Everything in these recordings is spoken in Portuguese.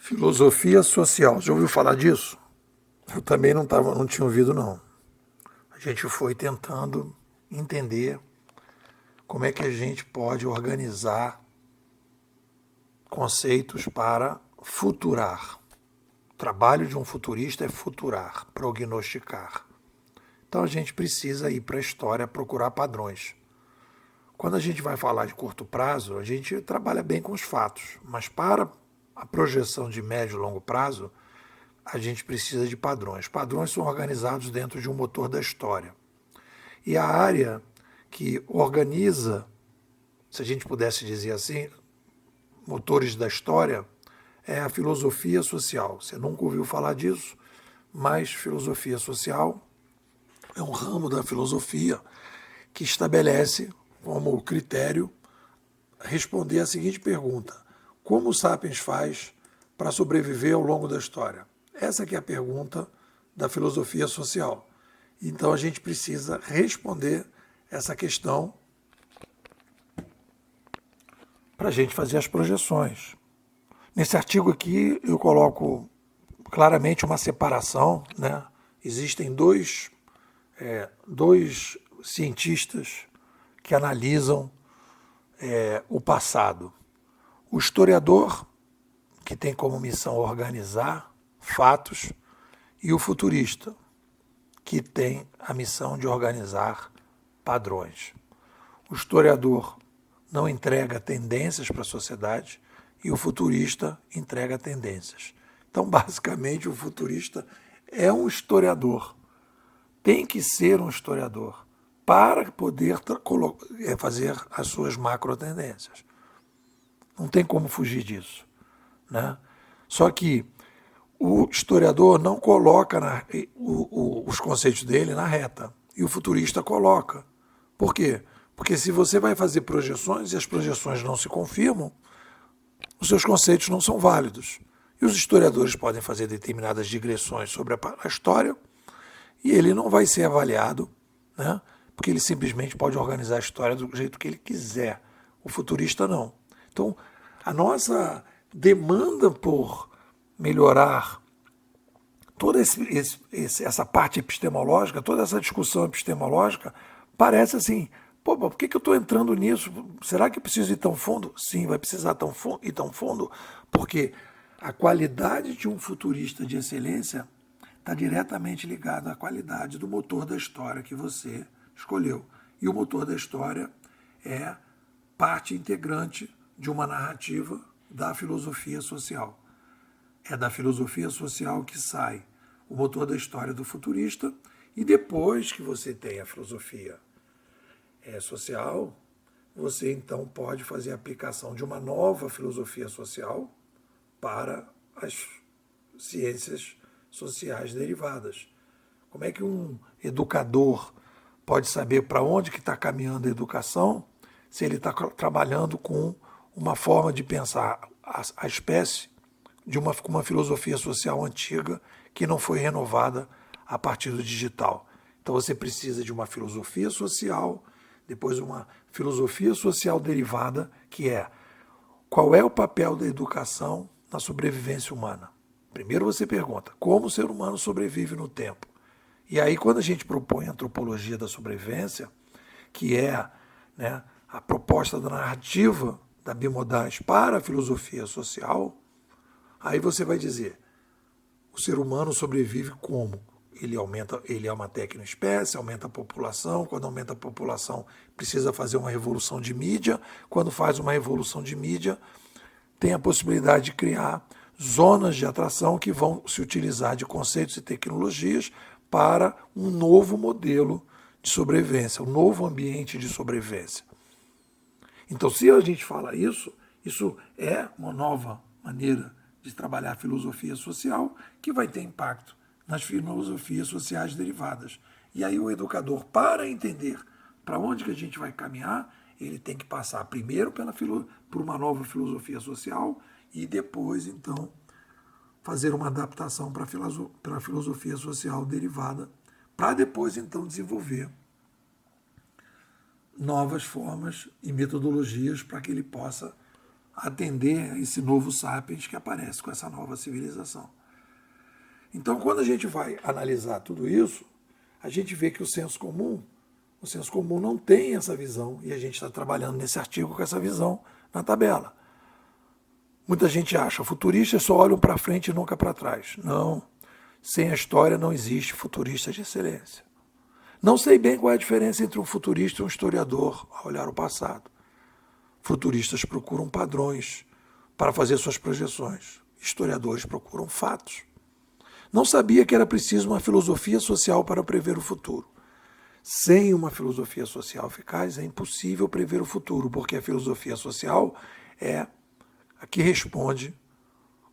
Filosofia social. Já ouviu falar disso? Eu também não tinha ouvido, não. A gente foi tentando entender como é que a gente pode organizar conceitos para futurar. O trabalho de um futurista é futurar, prognosticar. Então a gente precisa ir para a história procurar padrões. Quando a gente vai falar de curto prazo, a gente trabalha bem com os fatos, mas para a projeção de médio e longo prazo, a gente precisa de padrões. Padrões são organizados dentro de um motor da história. E a área que organiza, se a gente pudesse dizer assim, motores da história, é a filosofia social. Você nunca ouviu falar disso, mas filosofia social é um ramo da filosofia que estabelece como critério responder a seguinte pergunta: como o Sapiens faz para sobreviver ao longo da história? Essa que é a pergunta da filosofia social. Então a gente precisa responder essa questão para a gente fazer as projeções. Nesse artigo aqui eu coloco claramente uma separação, né? Existem dois cientistas que analisam o passado. O historiador, que tem como missão organizar fatos, e o futurista, que tem a missão de organizar padrões. O historiador não entrega tendências para a sociedade e o futurista entrega tendências. Então, basicamente, o futurista é um historiador. Tem que ser um historiador para poder fazer as suas macro tendências. Não tem como fugir disso, né? Só que o historiador não coloca os conceitos dele na reta, e o futurista coloca. Por quê? Porque se você vai fazer projeções e as projeções não se confirmam, os seus conceitos não são válidos. E os historiadores podem fazer determinadas digressões sobre a história e ele não vai ser avaliado, né? Porque ele simplesmente pode organizar a história do jeito que ele quiser. O futurista não. Então, a nossa demanda por melhorar toda essa parte epistemológica, toda essa discussão epistemológica, parece assim: pô, por que eu estou entrando nisso? Será que eu preciso ir tão fundo? Sim, vai precisar ir tão fundo, porque a qualidade de um futurista de excelência está diretamente ligada à qualidade do motor da história que você escolheu. E o motor da história é parte integrante de uma narrativa da filosofia social. É da filosofia social que sai o motor da história do futurista, e depois que você tem a filosofia social, você então pode fazer a aplicação de uma nova filosofia social para as ciências sociais derivadas. Como é que um educador pode saber para onde que está caminhando a educação se ele está trabalhando com uma forma de pensar a espécie com uma filosofia social antiga que não foi renovada a partir do digital? Então você precisa de uma filosofia social, depois uma filosofia social derivada, que é: qual é o papel da educação na sobrevivência humana? Primeiro você pergunta: como o ser humano sobrevive no tempo? E aí, quando a gente propõe a antropologia da sobrevivência, que é, né, a proposta da narrativa da Bimodais para a filosofia social, aí você vai dizer: o ser humano sobrevive como? Ele é uma tecnoespécie, aumenta a população. Quando aumenta a população, precisa fazer uma revolução de mídia. Quando faz uma revolução de mídia, tem a possibilidade de criar zonas de atração que vão se utilizar de conceitos e tecnologias para um novo modelo de sobrevivência, um novo ambiente de sobrevivência. Então, se a gente fala isso é uma nova maneira de trabalhar a filosofia social que vai ter impacto nas filosofias sociais derivadas. E aí o educador, para entender para onde que a gente vai caminhar, ele tem que passar primeiro por uma nova filosofia social e depois, então, fazer uma adaptação para a filosofia social derivada, para depois, então, desenvolver novas formas e metodologias para que ele possa atender a esse novo sapiens que aparece com essa nova civilização. Então, quando a gente vai analisar tudo isso, a gente vê que o senso comum não tem essa visão, e a gente está trabalhando nesse artigo com essa visão na tabela. Muita gente acha, futuristas só olham para frente e nunca para trás. Não, sem a história não existe futuristas de excelência. Não sei bem qual é a diferença entre um futurista e um historiador ao olhar o passado. Futuristas procuram padrões para fazer suas projeções. Historiadores procuram fatos. Não sabia que era preciso uma filosofia social para prever o futuro. Sem uma filosofia social eficaz, é impossível prever o futuro, porque a filosofia social é a que responde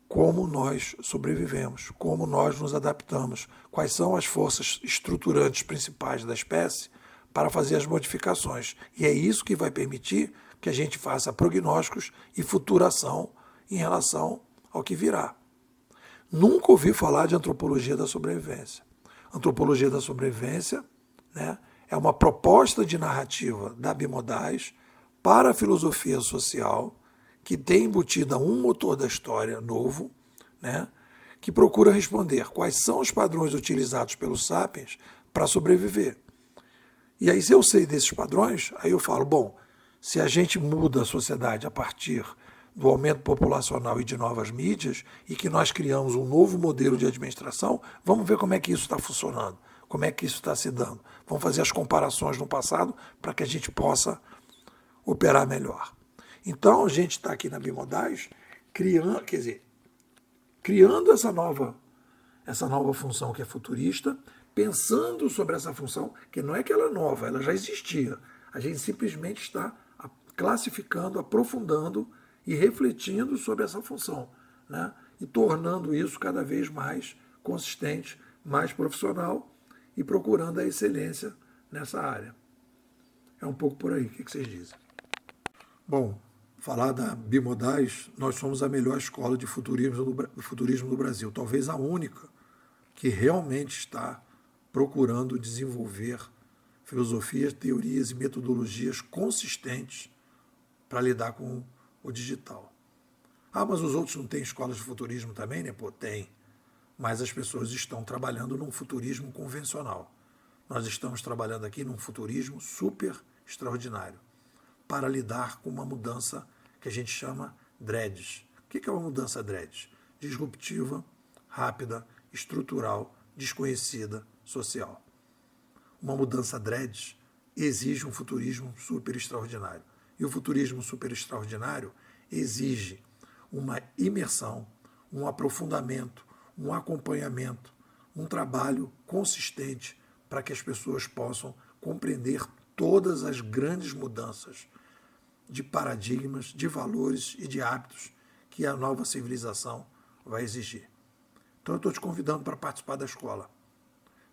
como nós sobrevivemos, como nós nos adaptamos, quais são as forças estruturantes principais da espécie para fazer as modificações. E é isso que vai permitir que a gente faça prognósticos e futuração em relação ao que virá. Nunca ouvi falar de antropologia da sobrevivência. Antropologia da sobrevivência, né, é uma proposta de narrativa da Bimodais para a filosofia social que tem embutida um motor da história novo, né, que procura responder quais são os padrões utilizados pelos sapiens para sobreviver. E aí, se eu sei desses padrões, aí eu falo, bom, se a gente muda a sociedade a partir do aumento populacional e de novas mídias, e que nós criamos um novo modelo de administração, vamos ver como é que isso está funcionando, como é que isso está se dando. Vamos fazer as comparações no passado para que a gente possa operar melhor. Então, a gente está aqui na Bimodais criando essa nova função que é futurista, pensando sobre essa função, que não é que ela é nova, ela já existia. A gente simplesmente está classificando, aprofundando e refletindo sobre essa função, né? E tornando isso cada vez mais consistente, mais profissional e procurando a excelência nessa área. É um pouco por aí. O que vocês dizem? Bom, falar da Bimodais, nós somos a melhor escola de futurismo do Brasil, talvez a única que realmente está procurando desenvolver filosofias, teorias e metodologias consistentes para lidar com o digital. Ah, mas os outros não têm escolas de futurismo também, né? Pô, tem. Mas as pessoas estão trabalhando num futurismo convencional. Nós estamos trabalhando aqui num futurismo super extraordinário para lidar com uma mudança que a gente chama dreads. O que é uma mudança dreads? Disruptiva, rápida, estrutural, desconhecida, social. Uma mudança dreads exige um futurismo super extraordinário. E o futurismo super extraordinário exige uma imersão, um aprofundamento, um acompanhamento, um trabalho consistente para que as pessoas possam compreender todas as grandes mudanças de paradigmas, de valores e de hábitos que a nova civilização vai exigir. Então eu estou te convidando para participar da escola.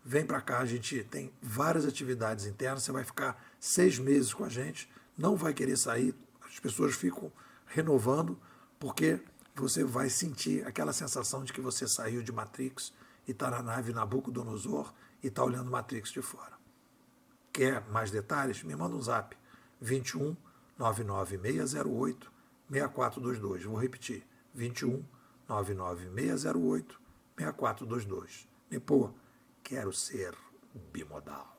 Vem para cá, a gente tem várias atividades internas, você vai ficar 6 meses com a gente, não vai querer sair, as pessoas ficam renovando, porque você vai sentir aquela sensação de que você saiu de Matrix e está na nave Nabucodonosor e está olhando Matrix de fora. Quer mais detalhes? Me manda um zap, 21 99608 6422. Vou repetir, 21 99608 6422. E pô, quero ser bimodal.